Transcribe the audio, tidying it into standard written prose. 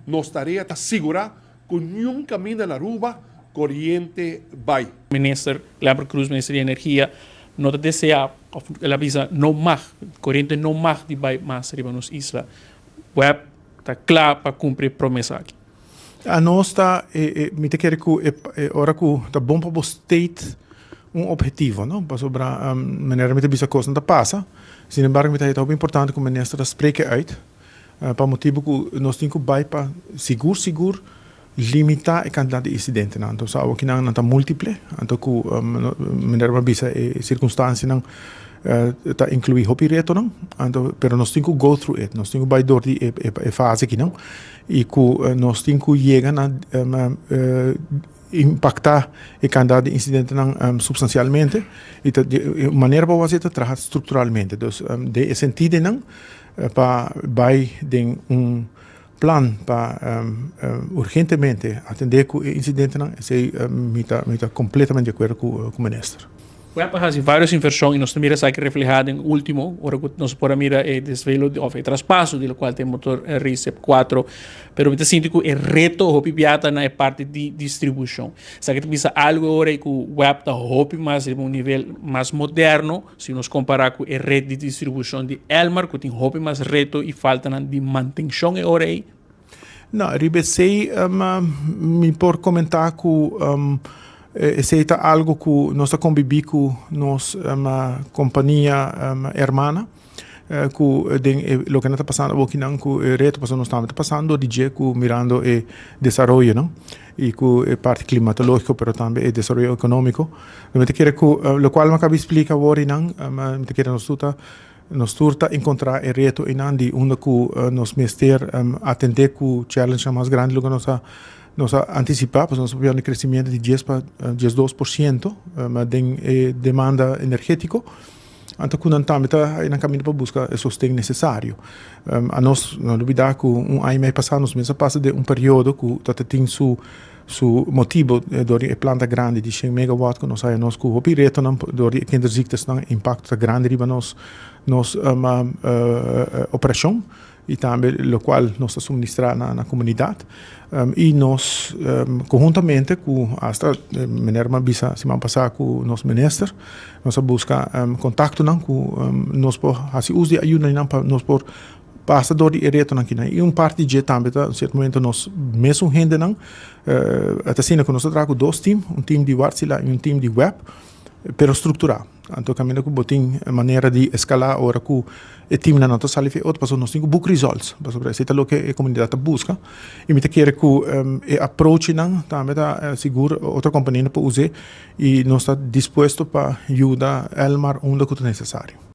Nos tarea está segurar que ningún camino na rua corriente vai. Minister Leber Cruz, Minister de Energia, não desea, ela avisa, não mag, corrente não mag de vai mais riba nos isla. Web está claro para cumprir promessa aqui. A nós está, me te quer que ora que está bom para o state objetivo, não? Para sobre a maneira me te bisa coisa não passa. Sin embargo, me te é importante que o ministro spreken uit, para motivo que nós temos que vai para seguro limitar a quantidade de incidentes. Então, sabe que não está múltiple, então que maneira me bisa circunstância não está incluir hopi reto não, então, pero nós temos que go through it, nós temos que vai door die fase aqui não, e que nós temos que chegar na impactar a quantidade de incidentes substancialmente e de maneira para fazer trabalhar estruturalmente. Então, de sentido não para vai de plan para urgentemente atender com o incidente não, sei me está completamente de acordo com o ministro. Há várias inversões e nós também está reflejado em último, ora que nós podemos mirar o desvelo de traspasso, do qual tem motor RICEP 4, pero eu sinto que o reto hopi biata na parte de distribuição. Sabe que pensa algo agora que o web está hopi mais em nível mais moderno, se nós comparar com a rede de distribuição de Elmar, que tem hopi mais reto e falta de manutenção agora aí. Não, ribecei me por comentar que aceita algo que nós convivi com uma companhia hermana que o que está passando aqui não que o reto passando nós estamos passando DJ que mirando o desenvolvimento não e com a parte climatológica pero também o desenvolvimento econômico eu te quero que o qual me acaba explica agora não me te quero nós turta encontrar o reto em andi onde que nós mester atender com o challenge mais grande lugar nós antecipamos, nós tivemos um crescimento de 10 para 12% de demanda energética. Então, quando estamos no caminho para buscar o sustento necessário. A nós, não duvidar que ano e meio passado, nós mesmo passa de período que tem seu motivo de planta grande de 100 megawatt, que nós sabemos que o pireto, de kinderziktes, impacto grande riba nos operação. E também o qual nós suministramos na comunidade e nós conjuntamente com esta maneira bisa semana passada com o nosso ministro nós busca contato não com nós por assim uso de ajuda não para nós por passa do reto aqui não e parte de também tá certo momento nós mesmo rende não até assim que nós trago dois times time de Wärtsilä e time de web pero estruturar. Então, caminho que botem maneira de escalar agora que o time na nossa sala outro passou nós temos book results, passou para isso é o que a comunidade busca. E me te quer que o approach não também tá seguro outra companhia para usar e nós está disposto para ajudar Elmar onde que é necessário.